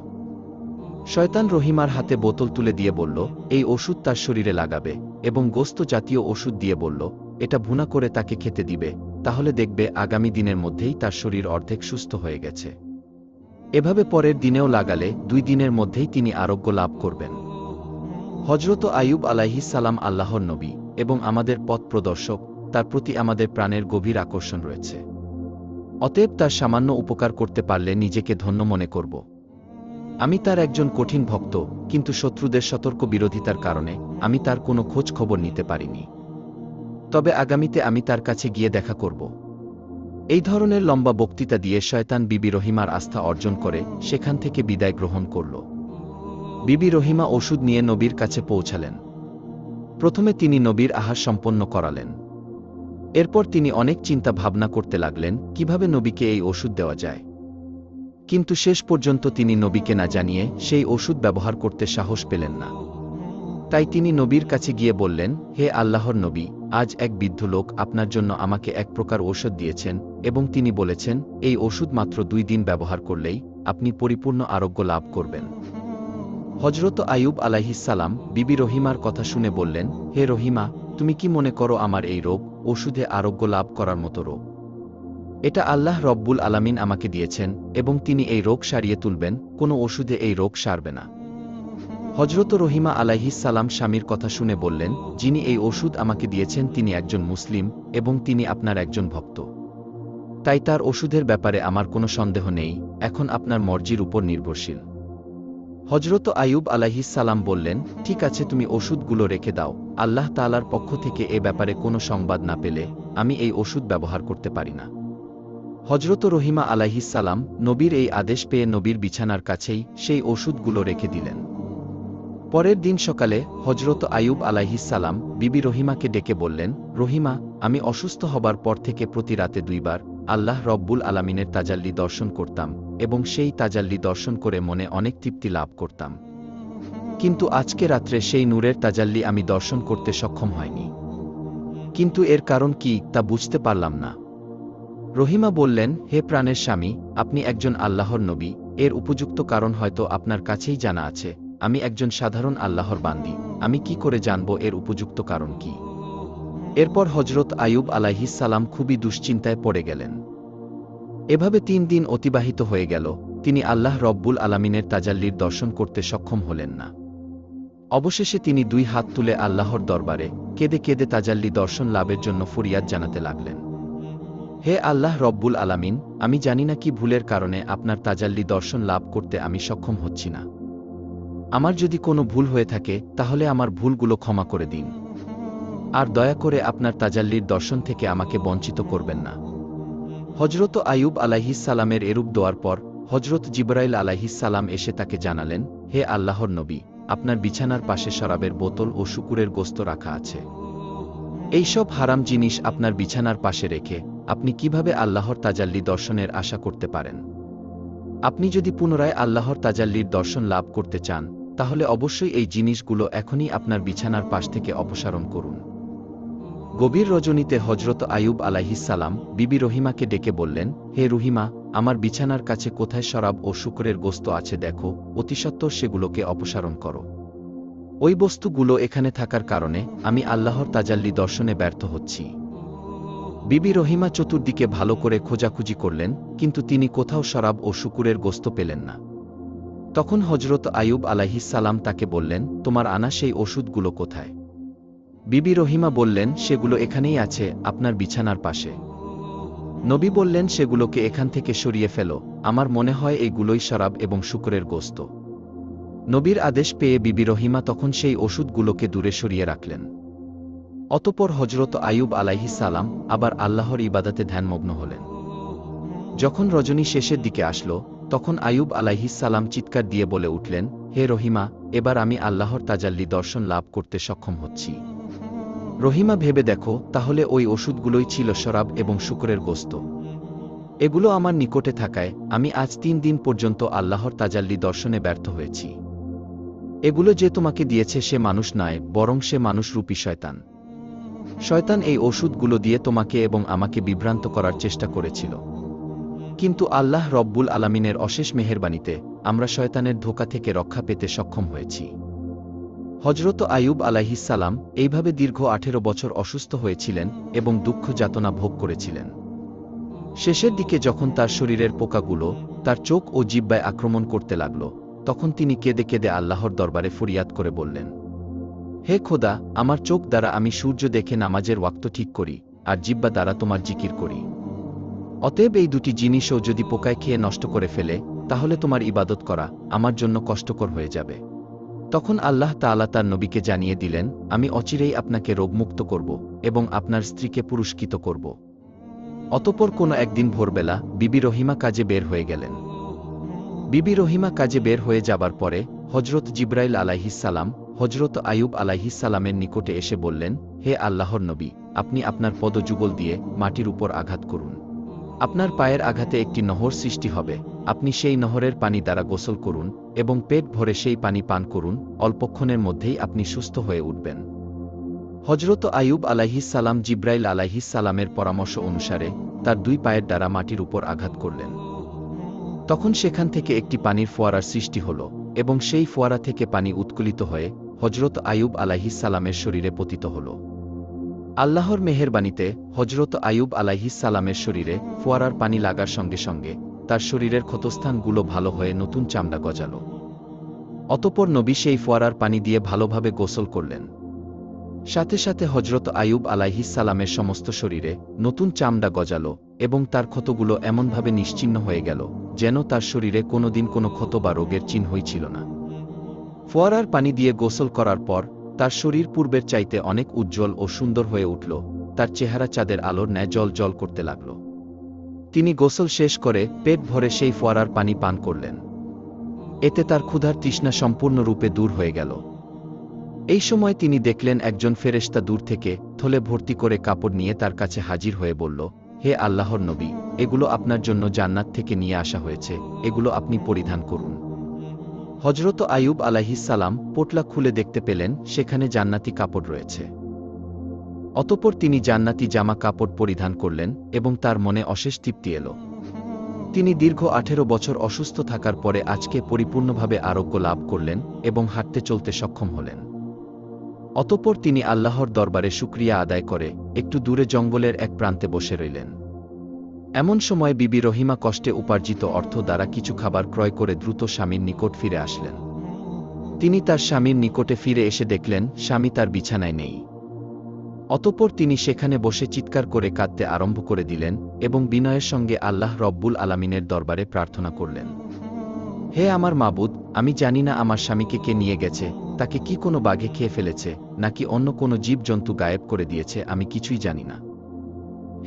শয়তান রহিমার হাতে বোতল তুলে দিয়ে বলল, এই ওষুধ তার শরীরে লাগাবে, এবং গোস্ত জাতীয় ওষুধ দিয়ে বলল, এটা ভুনা করে তাকে খেতে দিবে, তাহলে দেখবে আগামী দিনের মধ্যেই তার শরীর অর্ধেক সুস্থ হয়ে গেছে। এভাবে পরের দিনেও লাগালে 2 দিনের মধ্যেই তিনি আরোগ্য লাভ করবেন। হজরত আইয়ুব আলাইহিস সালাম আল্লাহর নবী এবং আমাদের পথ প্রদর্শক, তার প্রতি আমাদের প্রাণের গভীর আকর্ষণ রয়েছে। অতএব তার সামান্য উপকার করতে পারলে নিজেকে ধন্য মনে করব। আমি তার একজন কঠিন ভক্ত, কিন্তু শত্রুদের সতর্ক বিরোধিতার কারণে আমি তার কোনো খোঁজ খবর নিতে পারিনি। তবে আগামীতে আমি তার কাছে গিয়ে দেখা করব। এই ধরনের লম্বা বক্তৃতা দিয়ে শয়তান বিবি রহিমার আস্থা অর্জন করে সেখান থেকে বিদায় গ্রহণ করল। বিবি রহিমা ওষুধ নিয়ে নবীর কাছে পৌঁছালেন। প্রথমে তিনি নবীর আহার সম্পন্ন করালেন। এরপর তিনি অনেক চিন্তা ভাবনা করতে লাগলেন কিভাবে নবীকে এই ওষুধ দেওয়া যায়। কিন্তু শেষ পর্যন্ত তিনি নবীকে না জানিয়ে সেই ওষুধ ব্যবহার করতে সাহস পেলেন না। তাই তিনি নবীর কাছে গিয়ে বললেন, হে আল্লাহর নবী, আজ এক বৃদ্ধ লোক আপনার জন্য আমাকে এক প্রকার ঔষধ দিয়েছেন এবং তিনি বলেছেন এই ওষুধ মাত্র 2 দিন ব্যবহার করলেই আপনি পরিপূর্ণ আরোগ্য লাভ করবেন। হজরত আইয়ুব আলাইহিস সালাম বিবি রহিমার কথা শুনে বললেন, হে রহিমা, তুমি কি মনে করো আমার এই রোগ ওষুধে আরোগ্য লাভ করার মতো রোগ? এটা আল্লাহ রব্বুল আলামিন আমাকে দিয়েছেন এবং তিনি এই রোগ সারিয়ে তুলবেন, কোনো ওষুধে এই রোগ সারবে না। হজরত রহিমা আলাইহিস সালাম স্বামীর কথা শুনে বললেন, যিনি এই ওষুধ আমাকে দিয়েছেন তিনি একজন মুসলিম এবং তিনি আপনার একজন ভক্ত। তাই তার ওষুধের ব্যাপারে আমার কোনো সন্দেহ নেই, এখন আপনার মর্জির উপর নির্ভরশীল। হজরত আইয়ুব আলাইহিস সালাম বললেন, ঠিক আছে, তুমি ওষুধগুলো রেখে দাও, আল্লাহ তাআলার পক্ষ থেকে এ ব্যাপারে কোনো সংবাদ না পেলে আমি এই ওষুধ ব্যবহার করতে পারি না। হজরত রহিমা আলাইহিস সালাম নবীর এই আদেশ পেয়ে নবীর বিছানার কাছেই সেই ওষুধগুলো রেখে দিলেন। পরের দিন সকালে হজরত আইয়ুব আলাইহিস সালাম বিবি রহিমাকে ডেকে বললেন, রহিমা, আমি অসুস্থ হবার পর থেকে প্রতি রাতে 2 বার আল্লাহ রব্বুল আলামিনের তাজাল্লি দর্শন করতাম এবং সেই তাজাল্লি দর্শন করে মনে অনেক তৃপ্তি লাভ করতাম। কিন্তু আজকে রাত্রে সেই নূরের তাজাল্লি আমি দর্শন করতে সক্ষম হয়নি। কিন্তু এর কারণ কি তা বুঝতে পারলাম না। রহিমা বললেন, হে প্রাণের স্বামী, আপনি একজন আল্লাহর নবী, এর উপযুক্ত কারণ হয়তো আপনার কাছেই জানা আছে। আমি একজন সাধারণ আল্লাহর বান্দী, আমি কি করে জানব এর উপযুক্ত কারণ কি? এরপর হজরত আইয়ুব আলাইহিস সালাম খুবই দুশ্চিন্তায় পড়ে গেলেন। এভাবে 3 দিন অতিবাহিত হয়ে গেল, তিনি আল্লাহ রব্বুল আলামিনের তাজাল্লির দর্শন করতে সক্ষম হলেন না। অবশেষে তিনি 2 হাত তুলে আল্লাহর দরবারে কেঁদে কেঁদে তাজাল্লি দর্শন লাভের জন্য ফরিয়াদ জানাতে লাগলেন। হে আল্লাহ রব্বুল আলামিন, আমি জানি না কি ভুলের কারণে আপনার তাজাল্লি দর্শন লাভ করতে আমি সক্ষম হচ্ছি না। আমার যদি কোনো ভুল হয়ে থাকে তাহলে আমার ভুলগুলো ক্ষমা করে দিন। আর দয়া করে আপনার তাজাল্লির দর্শন থেকে আমাকে বঞ্চিত করবেন না। হজরত আইয়ুব আলাইহিস সালামের এরূপ দোয়ার পর হজরত জিবরাইল আলাইহিস সালাম এসে তাকে জানালেন, হে আল্লাহর নবী, আপনার বিছানার পাশে শরাবের বোতল ও শূকরের গোস্ত রাখা আছে। এইসব হারাম জিনিস আপনার বিছানার পাশে রেখে আপনি কিভাবে আল্লাহর তাজাল্লি দর্শনের আশা করতে পারেন? আপনি যদি পুনরায় আল্লাহর তাজাল্লির দর্শন লাভ করতে চান তাহলে অবশ্যই এই জিনিসগুলো এখনই আপনার বিছানার পাশ থেকে অপসারণ করুন। গভীর রজনীতে হজরত আইয়ুব আলাইহিস সালাম বিবি রহিমাকে ডেকে বললেন, হে রহিমা, আমার বিছানার কাছে কোথায় শরাব ও শূকরের গোস্ত আছে দেখো, অতিসত্বর সেগুলোকে অপসারণ করো। ওই বস্তুগুলো এখানে থাকার কারণে আমি আল্লাহর তাজাল্লি দর্শনে ব্যর্থ হচ্ছি। বিবি রহিমা চতুর্দিকে ভালো করে খোঁজাখুঁজি করলেন, কিন্তু তিনি কোথাও শরাব ও শূকরের গোস্ত পেলেন না। তখন হজরত আইয়ুব আলাইহিস সালাম তাকে বললেন, তোমার আনা সেই ওষুধগুলো কোথায়? বিবি রহিমা বললেন, সেগুলো এখানেই আছে, আপনার বিছানার পাশে। নবী বললেন, সেগুলোকে এখান থেকে সরিয়ে ফেলো, আমার মনে হয় এইগুলোই শরাব এবং শূকরের গোস্ত। নবীর আদেশ পেয়ে বিবি রহিমা তখন সেই ওষুধগুলোকে দূরে সরিয়ে রাখলেন। অতঃপর হজরত আইয়ুব আলাইহিস সালাম আবার আল্লাহর ইবাদতে ধ্যানমগ্ন হলেন। যখন রজনী শেষের দিকে আসলো তখন আইয়ুব আলাইহিস সালাম চিৎকার দিয়ে বলে উঠলেন, হে রহিমা, এবার আমি আল্লাহর তাজাল্লি দর্শন লাভ করতে সক্ষম হচ্ছি। রহিমা, ভেবে দেখো, তাহলে ওই ওষুধগুলোই ছিল শরাব এবং শূকরের গোস্ত। এগুলো আমার নিকটে থাকায় আমি আজ 3 দিন পর্যন্ত আল্লাহর তাজাল্লি দর্শনে ব্যর্থ হয়েছি। এগুলো যে তোমাকে দিয়েছে সে মানুষ নয়, বরং সে মানুষরূপী শয়তান। শয়তান এই ওষুধগুলো দিয়ে তোমাকে এবং আমাকে বিভ্রান্ত করার চেষ্টা করেছিল। কিন্তু আল্লাহ রব্বুল আলামিনের অশেষ মেহেরবানিতে আমরা শয়তানের ধোঁকা থেকে রক্ষা পেতে সক্ষম হয়েছি। হজরত আইয়ুব আলাইহিসসালাম এইভাবে দীর্ঘ 18 বছর অসুস্থ হয়েছিলেন এবং দুঃখ যাতনা ভোগ করেছিলেন। শেষের দিকে যখন তার শরীরের পোকাগুলো তার চোখ ও জিহ্বায় আক্রমণ করতে লাগল, তখন তিনি কেঁদে কেঁদে আল্লাহর দরবারে ফরিয়াদ করে বললেন, হে খোদা, আমার চোখ দ্বারা আমি সূর্য দেখে নামাজের ওয়াক্ত ঠিক করি, আর জিহ্বা দ্বারা তোমার জিকির করি। অতএব এই দুটি জিনিসও যদি পোকায় খেয়ে নষ্ট করে ফেলে, তাহলে তোমার ইবাদত করা আমার জন্য কষ্টকর হয়ে যাবে। তখন আল্লাহ তাআলা তার নবীকে জানিয়ে দিলেন, আমি অচিরেই আপনাকে রোগমুক্ত করব এবং আপনার স্ত্রীকে পুরস্কৃত করব। অতঃপর কোনো একদিন ভোরবেলা বিবি রহিমা কাজে বের হয়ে গেলেন। বিবি রহিমা কাজে বের হয়ে যাবার পরে হজরত জিব্রাইল আলাইহিসসালাম হজরত আইয়ুব আলাইহিসসালামের নিকটে এসে বললেন, হে আল্লাহর নবী, আপনি আপনার পদযুগল দিয়ে মাটির উপর আঘাত করুন। আপনার পায়ের আঘাতে একটি নহর সৃষ্টি হবে, আপনি সেই নহরের পানি দ্বারা গোসল করুন এবং পেট ভরে সেই পানি পান করুন, অল্পক্ষণের মধ্যেই আপনি সুস্থ হয়ে উঠবেন। হজরত আইয়ুব আলাইহিসসালাম জিব্রাইল আলাইহিসসালামের পরামর্শ অনুসারে তার দুই পায়ের দ্বারা মাটির উপর আঘাত করলেন। তখন সেখান থেকে একটি পানির ফোয়ারার সৃষ্টি হল এবং সেই ফোয়ারা থেকে পানি উৎকলিত হয়ে হজরত আইয়ুব আলাইহিসসালামের শরীরে পতিত হল। আল্লাহর মেহেরবানিতে হজরত আইয়ুব আলাইহিসসালামের শরীরে ফোয়ারার পানি লাগার সঙ্গে সঙ্গে তার শরীরের ক্ষতস্থানগুলো ভালো হয়ে নতুন চামড়া গজাল। অতঃপর নবী সেই ফোয়ারার পানি দিয়ে ভালোভাবে গোসল করলেন। সাথে সাথে হজরত আইয়ুব আলাইহিসসালামের সমস্ত শরীরে নতুন চামড়া গজাল এবং তার ক্ষতগুলো এমনভাবে নিশ্চিহ্ন হয়ে গেল যেন তার শরীরে কোনোদিন কোনো ক্ষত বা রোগের চিহ্নই ছিল না। ফোয়ারার পানি দিয়ে গোসল করার পর তার শরীর পূর্বের চাইতে অনেক উজ্জ্বল ও সুন্দর হয়ে উঠল, তার চেহারা চাঁদের আলোর ন্যায় জল জল করতে লাগল। তিনি গোসল শেষ করে পেট ভরে সেই ফোয়ারার পানি পান করলেন। এতে তার ক্ষুধার তৃষ্ণা সম্পূর্ণরূপে দূর হয়ে গেল। এই সময় তিনি দেখলেন একজন ফেরেশতা দূর থেকে থলে ভর্তি করে কাপড় নিয়ে তার কাছে হাজির হয়ে বলল, হে আল্লাহর নবী, এগুলো আপনার জন্য জান্নাত থেকে নিয়ে আসা হয়েছে, এগুলো আপনি পরিধান করুন। হজরত আইয়ুব আলাইহিসসালাম পোটলা খুলে দেখতে পেলেন সেখানে জান্নাতি কাপড় রয়েছে। অতঃপর তিনি জান্নাতি জামা কাপড় পরিধান করলেন এবং তার মনে অশেষ তৃপ্তি এল। তিনি দীর্ঘ 18 বছর অসুস্থ থাকার পরে আজকে পরিপূর্ণভাবে আরোগ্য লাভ করলেন এবং হাঁটতে চলতে সক্ষম হলেন। অতঃপর তিনি আল্লাহর দরবারে শুকরিয়া আদায় করে একটু দূরে জঙ্গলের এক প্রান্তে বসে রইলেন। এমন সময় বিবি রহিমা কষ্টে উপার্জিত অর্থ দ্বারা কিছু খাবার ক্রয় করে দ্রুত স্বামীর নিকট ফিরে আসলেন। তিনি তার স্বামীর নিকটে ফিরে এসে দেখলেন স্বামী তার বিছানায় নেই। অতঃপর তিনি সেখানে বসে চিৎকার করে কাঁদতে আরম্ভ করে দিলেন এবং বিনয়ের সঙ্গে আল্লাহ রব্বুল আলামিনের দরবারে প্রার্থনা করলেন, হে আমার মাবুদ, আমি জানি না আমার স্বামীকে কে নিয়ে গেছে, তাকে কি কোনো বাঘে খেয়ে ফেলেছে নাকি অন্য কোনো জীবজন্তু গায়েব করে দিয়েছে, আমি কিছুই জানি না।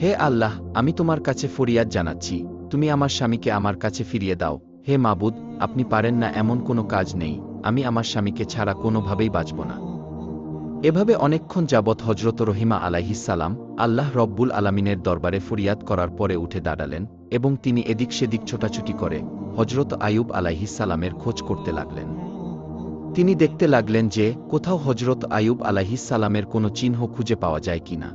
হে আল্লাহ, আমি তোমার কাছে ফরিয়াদ জানাচ্ছি, তুমি আমার স্বামীকে আমার কাছে ফিরিয়ে দাও। হে মাবুদ, আপনি পারেন না এমন কোনো কাজ নেই, আমি আমার স্বামীকে ছাড়া কোনোভাবেই বাঁচব না। এভাবে অনেকক্ষণ যাবৎ হজরত রহিমা আলাইহিসসালাম আল্লাহ রব্বুল আলামিনের দরবারে ফরিয়াদ করার পরে উঠে দাঁড়ালেন এবং তিনি এদিক সেদিক ছোটাছুটি করে হজরত আইয়ুব আলাইহিসসালামের খোঁজ করতে লাগলেন। তিনি দেখতে লাগলেন যে কোথাও হজরত আইয়ুব আলাইহিসসালামের কোনো চিহ্ন খুঁজে পাওয়া যায় কিনা।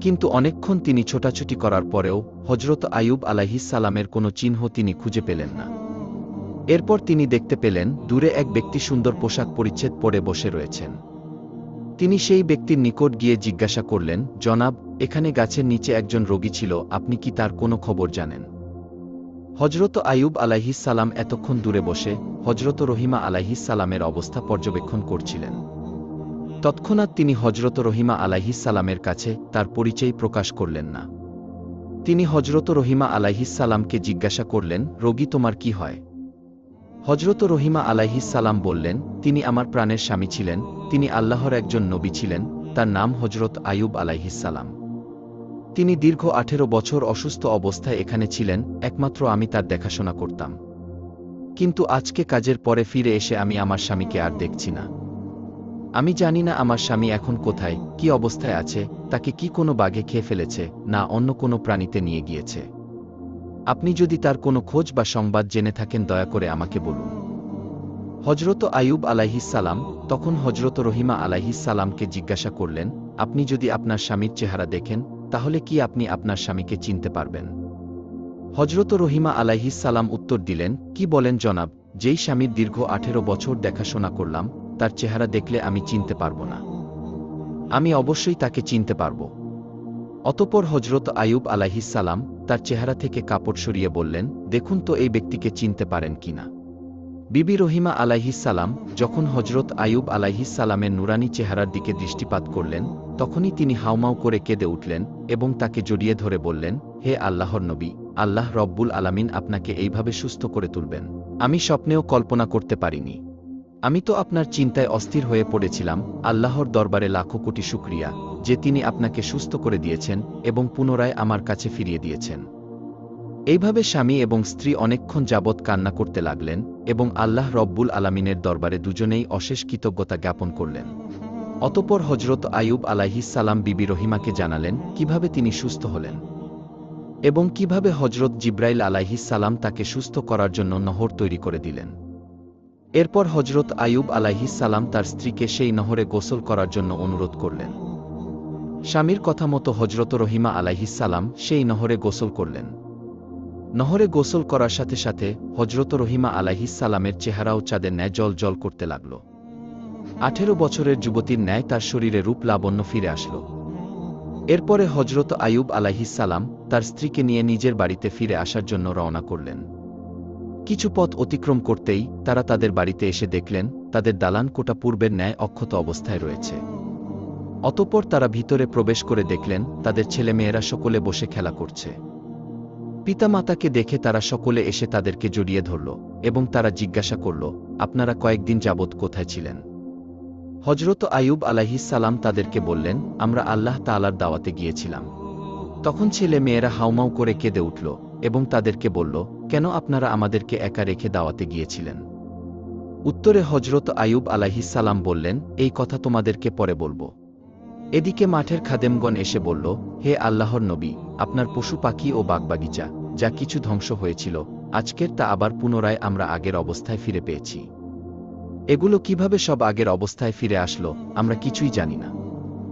কিন্তু অনেকক্ষণ তিনি ছোটাছুটি করার পরেও হজরত আইয়ুব আলাইহিসসালামের কোনো চিহ্ন তিনি খুঁজে পেলেন না। এরপর তিনি দেখতে পেলেন দূরে এক ব্যক্তি সুন্দর পোশাক পরিচ্ছদ পরে বসে রয়েছেন। তিনি সেই ব্যক্তির নিকট গিয়ে জিজ্ঞাসা করলেন, জনাব, এখানে গাছের নিচে একজন রোগী ছিল, আপনি কি তার কোনো খবর জানেন? হজরত আইয়ুব আলাইহিসসালাম এতক্ষণ দূরে বসে হজরত রহিমা আলাইহিসসালামের অবস্থা পর্যবেক্ষণ করছিলেন। তৎক্ষণাৎ তিনি হজরত রহিমা আলাইহিসসালামের কাছে তার পরিচয় প্রকাশ করলেন না। তিনি হজরত রহিমা আলাইহিসসালামকে জিজ্ঞাসা করলেন, রোগী তোমার কি হয়? হজরত রহিমা আলাইহিসসালাম বললেন, তিনি আমার প্রাণের স্বামী ছিলেন, তিনি আল্লাহর একজন নবী ছিলেন, তার নাম হজরত আইয়ুব আলাইহিসসালাম। তিনি দীর্ঘ 18 বছর অসুস্থ অবস্থায় এখানে ছিলেন, একমাত্র আমি তার দেখাশোনা করতাম। কিন্তু আজকে কাজের পরে ফিরে এসে আমি আমার স্বামীকে আর দেখছি না। আমি জানি না আমার স্বামী এখন কোথায়, কি অবস্থায় আছে, তাকে কি কোনো বাঘে খেয়ে ফেলেছে না অন্য কোনো প্রাণীতে নিয়ে গিয়েছে। আপনি যদি তার কোনো খোঁজ বা সংবাদ জেনে থাকেন দয়া করে আমাকে বলুন। হজরত আইয়ুব আলাইহিসসালাম তখন হজরত রহিমা আলাইহিসসালামকে জিজ্ঞাসা করলেন, আপনি যদি আপনার স্বামীর চেহারা দেখেন তাহলে কি আপনি আপনার স্বামীকে চিনতে পারবেন? হজরত রহিমা আলাইহিসসালাম উত্তর দিলেন, কি বলেন জনাব, যেই স্বামীর দীর্ঘ 18 বছর দেখাশোনা করলাম তার চেহারা দেখলে আমি চিনতে পারব না। আমি অবশ্যই তাকে চিনতে পারব। অতঃপর হজরত আইয়ুব আলাইহিসসালাম তার চেহারা থেকে কাপড় সরিয়ে বললেন, দেখুন তো এই ব্যক্তিকে চিনতে পারেন কিনা। বিবি রহিমা আলাইহিসসালাম যখন হজরত আইয়ুব আলাইহিসসালামের নুরানি চেহারার দিকে দৃষ্টিপাত করলেন, তখনই তিনি হাউমাউ করে কেঁদে উঠলেন এবং তাকে জড়িয়ে ধরে বললেন, হে আল্লাহর নবী, আল্লাহ রব্বুল আলামিন আপনাকে এইভাবে সুস্থ করে তুলবেন আমি স্বপ্নেও কল্পনা করতে পারিনি। আমি তো আপনার চিন্তায় অস্থির হয়ে পড়েছিলাম। আল্লাহর দরবারে লাখো কোটি শুকরিয়া যে তিনি আপনাকে সুস্থ করে দিয়েছেন এবং পুনরায় আমার কাছে ফিরিয়ে দিয়েছেন। এইভাবে স্বামী এবং স্ত্রী অনেকক্ষণ যাবৎ কান্না করতে লাগলেন এবং আল্লাহ রব্বুল আলামিনের দরবারে দুজনেই অশেষ কৃতজ্ঞতা জ্ঞাপন করলেন। অতঃপর হজরত আইয়ুব আলাইহিসসালাম বিবি রহিমাকে জানালেন কিভাবে তিনি সুস্থ হলেন এবং কিভাবে হজরত জিব্রাইল আলাইহিসসালাম তাকে সুস্থ করার জন্য নহর তৈরি করে দিলেন। এরপর হজরত আইয়ুব আলাইহিসসালাম তার স্ত্রীকে সেই নহরে গোসল করার জন্য অনুরোধ করলেন। স্বামীর কথা মতো হজরত রহিমা আলাইহিসসালাম সেই নহরে গোসল করলেন। নহরে গোসল করার সাথে সাথে হজরত রহিমা আলাইহিসসালামের চেহারাও চাঁদের ন্যায় জল জল করতে লাগল। 18 বছরের যুবতীর ন্যায় তার শরীরে রূপ লাবণ্য ফিরে আসল। এরপরে হজরত আইয়ুব আলাইহিসসালাম তার স্ত্রীকে নিয়ে নিজের বাড়িতে ফিরে আসার জন্য রওনা করলেন। কিছু পথ অতিক্রম করতেই তারা তাদের বাড়িতে এসে দেখলেন তাদের দালান কোটা পূর্বের ন্যায় অক্ষত অবস্থায় রয়েছে। অতঃপর তারা ভিতরে প্রবেশ করে দেখলেন তাদের ছেলেমেয়েরা সকলে বসে খেলা করছে। পিতামাতাকে দেখে তারা সকলে এসে তাদেরকে জড়িয়ে ধরল এবং তারা জিজ্ঞাসা করল, আপনারা কয়েকদিন যাবৎ কোথায় ছিলেন? হজরত আইয়ুব আলাইহিসসালাম তাদেরকে বললেন, আমরা আল্লাহ তাআলার দাওয়াতে গিয়েছিলাম। তখন ছেলে মেয়েরা হাউমাউ করে কেঁদে উঠল এবং তাদেরকে বলল, কেন আপনারা আমাদেরকে একা রেখে দাওয়াতে গিয়েছিলেন? উত্তরে হজরত আইয়ুব আলাইহিসসালাম বললেন, এই কথা তোমাদেরকে পরে বলবো। এদিকে মাঠের খাদেমগণ এসে বলল, হে আল্লাহর নবী, আপনার পশু পাখি ও বাগবাগিচা যা কিছু ধ্বংস হয়েছিল আজকের তা আবার পুনরায় আমরা আগের অবস্থায় ফিরে পেয়েছি। এগুলো কিভাবে সব আগের অবস্থায় ফিরে আসলো আমরা কিছুই জানি না।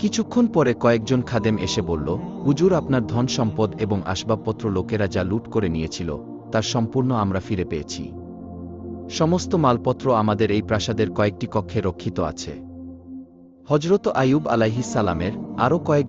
কিছুক্ষণ পরে কয়েকজন খাদেম এসে বলল, হুজুর, আপনার ধন সম্পদ এবং আসবাবপত্র লোকেরা যা লুট করে নিয়েছিল তার সম্পূর্ণ আমরা ফিরে পেয়েছি। সমস্ত মালপত্র আমাদের এই প্রাসাদের কয়েকটি কক্ষে রক্ষিত আছে। হজরত আইয়ুব আলাইহিসসালামের আরও কয়েক